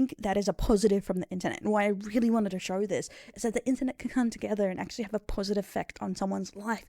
think that is a positive from the internet, and why I really wanted to show this is that the internet can come together and actually have a positive effect on someone's life.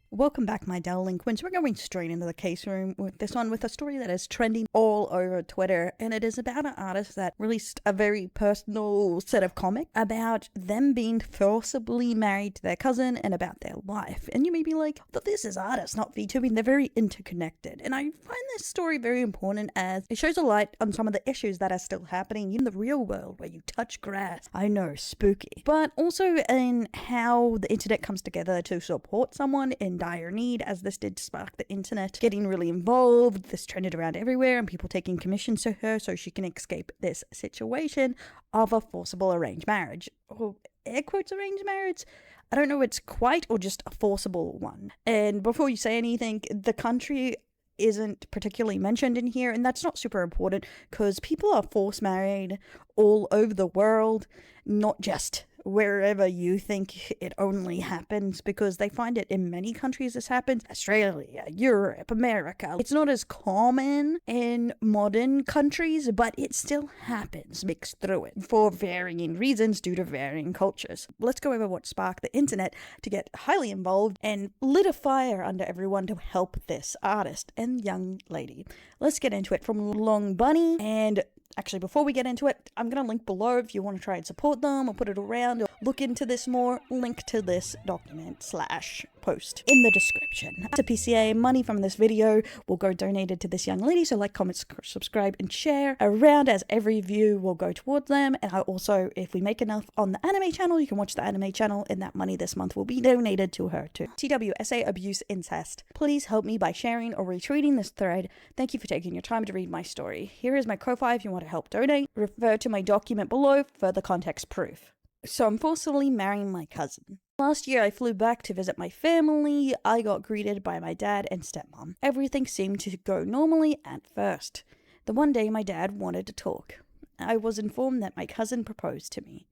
Welcome back, my delinquents. We're going straight into the case room with this one, with a story that is trending all over Twitter, and it is about an artist that released a very personal set of comics about them being forcibly married to their cousin and about their life. And you may be like, but this is artists, not VTubing. They're very interconnected. And I find this story very important as it shows a light on some of the issues that are still happening in the real world where you touch grass. I know, spooky. But also in how the internet comes together to support someone in dire need, as this did spark the internet getting really involved. This trended around everywhere and people taking commissions to her so she can escape this situation of a forcible arranged marriage, or air quotes arranged marriage. I don't know, it's quite or just a forcible one. And before you say anything, the country isn't particularly mentioned in here, and that's not super important because people are forced married all over the world, not just wherever you think it only happens, because they find it in many countries this happens. Australia, Europe, America. It's not as common in modern countries, but it still happens mixed through it for varying reasons due to varying cultures. Let's go over what sparked the internet to get highly involved and lit a fire under everyone to help this artist and young lady. Let's get into it from Long Bunny. And actually, before we get into it, I'm going to link below if you want to try and support them or put it around or look into this more. Link to this document / post in the description. To PCA, money from this video will go donated to this young lady, so like, comment, subscribe, and share around, as every view will go towards them. And I also, if we make enough on the anime channel, you can watch the anime channel, and that money this month will be donated to her too. TWSA abuse incest. Please help me by sharing or retweeting this thread. Thank you for taking your time to read my story. Here is my Ko-Fi if you want to help donate. Refer to my document below for the context proof. So I'm forcibly marrying my cousin. Last year I flew back to visit my family. I got greeted by my dad and stepmom. Everything seemed to go normally at first. The one day my dad wanted to talk. I was informed that my cousin proposed to me.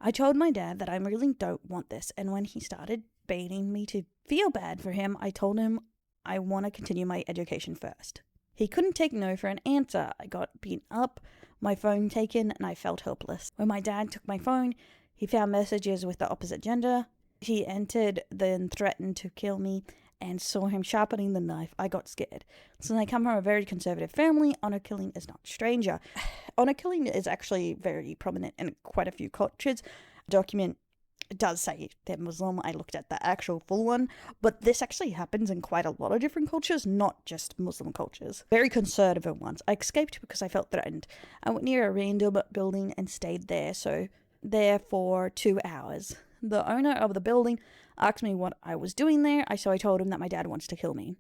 I told my dad that I really don't want this, and when he started baiting me to feel bad for him, I told him I want to continue my education first. He couldn't take no for an answer. I got beaten up, my phone taken, and I felt helpless. When my dad took my phone, he found messages with the opposite gender. He entered, then threatened to kill me, and saw him sharpening the knife. I got scared. Since I come from a very conservative family, honor killing is not a stranger. Honor killing is actually very prominent in quite a few cultures. Document does say they're Muslim. I looked at the actual full one, but this actually happens in quite a lot of different cultures, not just Muslim cultures. Very conservative ones. I escaped because I felt threatened. I went near a Erundel building and stayed there for 2 hours. The owner of the building asked me what I was doing there, so I told him that my dad wants to kill me.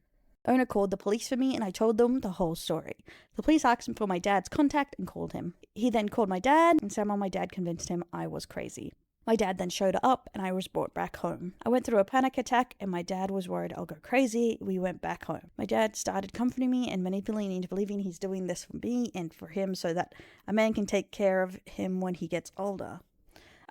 Owner called the police for me, and I told them the whole story. The police asked him for my dad's contact and called him. He then called my dad, and somehow my dad convinced him I was crazy. My dad then showed up, and I was brought back home. I went through a panic attack, and my dad was worried I'll go crazy. We went back home. My dad started comforting me and manipulating me into believing he's doing this for me and for him so that a man can take care of him when he gets older.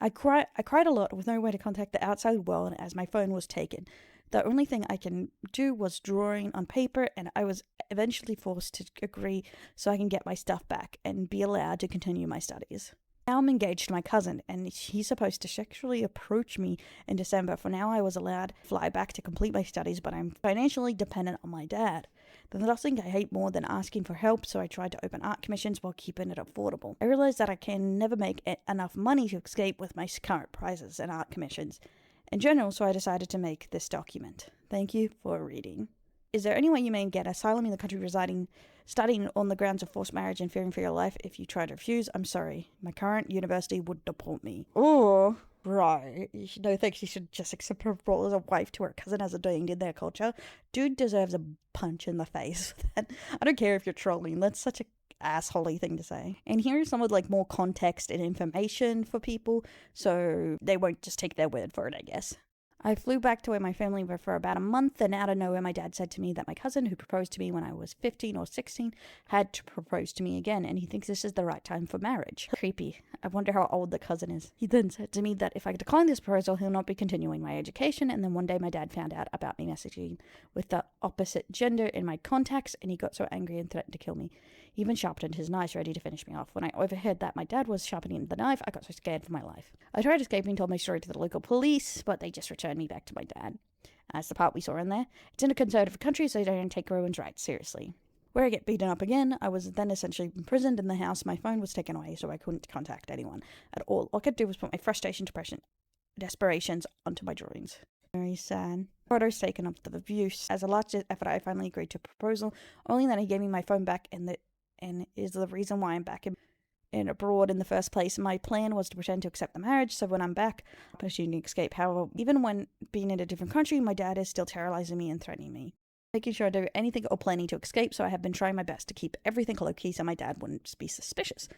I cried a lot with no way to contact the outside world as my phone was taken. The only thing I can do was drawing on paper, and I was eventually forced to agree so I can get my stuff back and be allowed to continue my studies. Now I'm engaged to my cousin, and he's supposed to sexually approach me in December. For now, I was allowed to fly back to complete my studies, but I'm financially dependent on my dad. There's nothing I hate more than asking for help, so I tried to open art commissions while keeping it affordable. I realized that I can never make enough money to escape with my current prizes and art commissions in general, so I decided to make this document. Thank you for reading. Is there any way you may get asylum in the country studying on the grounds of forced marriage and fearing for your life? If you try to refuse, I'm sorry. My current university would deport me. Oh, right. No thanks, you should just accept her role as a wife to her cousin as a doing in their culture. Dude deserves a punch in the face. I don't care if you're trolling. That's such a assholey thing to say. And here's some with more context and information for people, so they won't just take their word for it, I guess. I flew back to where my family were for about a month, and out of nowhere my dad said to me that my cousin, who proposed to me when I was 15 or 16, had to propose to me again, and he thinks this is the right time for marriage. Creepy. I wonder how old the cousin is. He then said to me that if I decline this proposal, he'll not be continuing my education, and then one day my dad found out about me messaging with the opposite gender in my contacts, and he got so angry and threatened to kill me. He even sharpened his knife ready to finish me off. When I overheard that my dad was sharpening the knife, I got so scared for my life. I tried escaping, told my story to the local police, but they just returned me back to my dad. As the part we saw in there, it's in a conservative country, so they don't take everyone's rights seriously. Where I get beaten up again, I was then essentially imprisoned in the house. My phone was taken away, so I couldn't contact anyone at all. All I could do was put my frustration, depression, desperations onto my drawings. Very sad. Photos taken of the abuse. As a last effort, I finally agreed to a proposal. Only then he gave me my phone back, and is the reason why I'm back in abroad in the first place. My plan was to pretend to accept the marriage, so when I'm back, I'm shooting to escape. However, even when being in a different country, my dad is still terrorizing me and threatening me. Making sure I do anything or planning to escape, so I have been trying my best to keep everything low-key so my dad wouldn't be suspicious.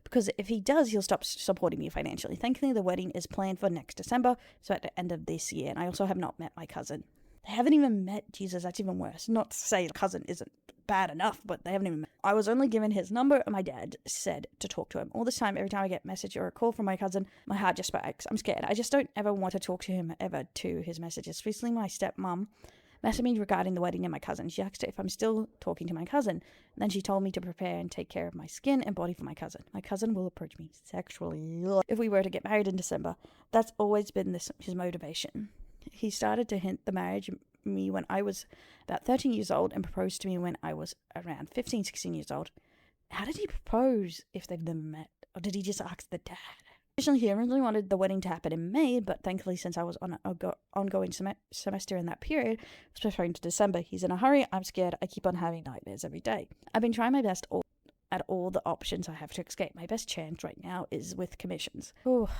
Because if he does, he'll stop supporting me financially. Thankfully, the wedding is planned for next December, so at the end of this year, and I also have not met my cousin. They haven't even met. Jesus, that's even worse. Not to say the cousin isn't bad enough, but they haven't even met. I was only given his number, and my dad said to talk to him. All this time, every time I get a message or a call from my cousin, my heart just breaks. I'm scared. I just don't ever want to talk to him ever to his messages. Recently, my stepmom messaged me regarding the wedding and my cousin. She asked if I'm still talking to my cousin. And then she told me to prepare and take care of my skin and body for my cousin. My cousin will approach me sexually if we were to get married in December. That's always been his motivation. He started to hint the marriage me when I was about 13 years old and proposed to me when I was around 15, 16 years old. How did he propose if they've never met? Or did he just ask the dad? Originally, he originally wanted the wedding to happen in May, but thankfully, since I was on an ongoing semester in that period, it was postponed to December. He's in a hurry. I'm scared. I keep on having nightmares every day. I've been trying my best at all the options I have to escape. My best chance right now is with commissions. Oh,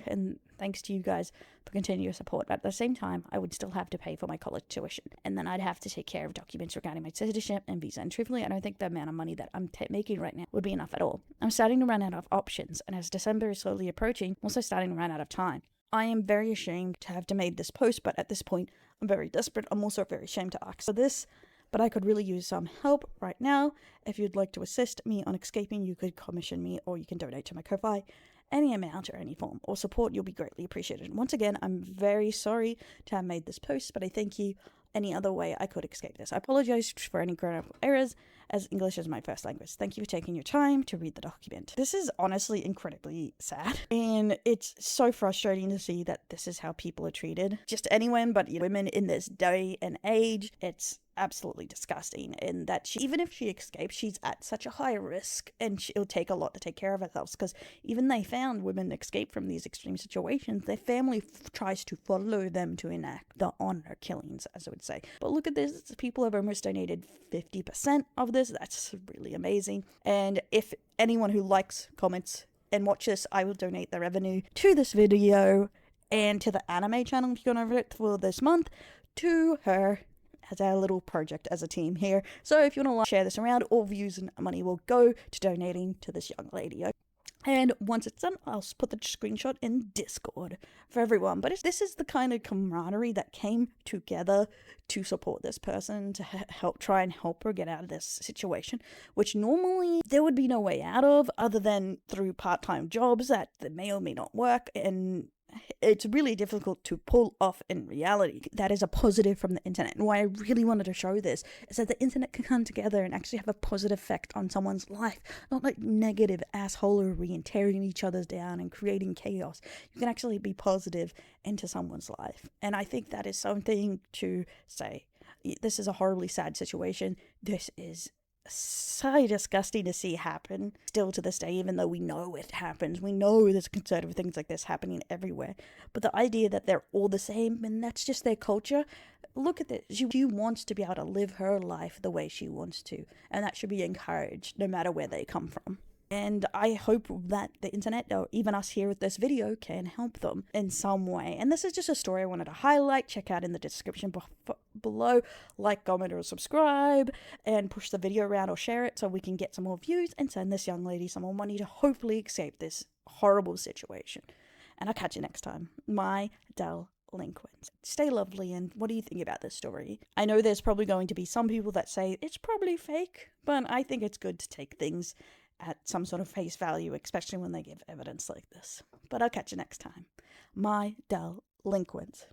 and thanks to you guys for continuous support. But at the same time, I would still have to pay for my college tuition. And then I'd have to take care of documents regarding my citizenship and visa. And truthfully, I don't think the amount of money that I'm making right now would be enough at all. I'm starting to run out of options. And as December is slowly approaching, I'm also starting to run out of time. I am very ashamed to have to make this post, but at this point, I'm very desperate. I'm also very ashamed to ask for this, but I could really use some help right now. If you'd like to assist me on escaping, you could commission me or you can donate to my Ko-Fi. Any amount or any form or support, you'll be greatly appreciated. Once again, I'm very sorry to have made this post, but I thank you any other way I could escape this. I apologize for any grammatical errors, as English is my first language. Thank you for taking your time to read the document. This is honestly incredibly sad, and it's so frustrating to see that this is how people are treated. Just anyone but women in this day and age. It's absolutely disgusting, and that even if she escapes, she's at such a high risk, and it'll take a lot to take care of herself, because even they found women escape from these extreme situations, their family tries to follow them to enact the honor killings, as I would say. But look at this, people have almost donated 50% of this. That's really amazing. And if anyone who likes, comments, and watches, I will donate the revenue to this video and to the anime channel, if you've gone over it for this month, to her as our little project as a team here. So if you want to share this around, all views and money will go to donating to this young lady. And once it's done, I'll put the screenshot in Discord for everyone. But this is the kind of camaraderie that came together to support this person, to try and help her get out of this situation, which normally there would be no way out of other than through part-time jobs that may or may not work, and it's really difficult to pull off in reality. That is a positive from the internet. And why I really wanted to show this is that the internet can come together and actually have a positive effect on someone's life. Not like negative assholery and tearing each other down and creating chaos. You can actually be positive into someone's life. And I think that is something to say. This is a horribly sad situation. This is so disgusting to see happen still to this day, even though we know it happens. We know there's conservative things like this happening everywhere. But the idea that they're all the same and that's just their culture, look at this. She wants to be able to live her life the way she wants to, and that should be encouraged no matter where they come from. And I hope that the internet, or even us here with this video, can help them in some way. And this is just a story I wanted to highlight. Check out in the description below. Like, comment, or subscribe. And push the video around or share it so we can get some more views and send this young lady some more money to hopefully escape this horrible situation. And I'll catch you next time. My Del delinquents. Stay lovely, and what do you think about this story? I know there's probably going to be some people that say it's probably fake, but I think it's good to take things at some sort of face value, especially when they give evidence like this. But I'll catch you next time. My delinquent.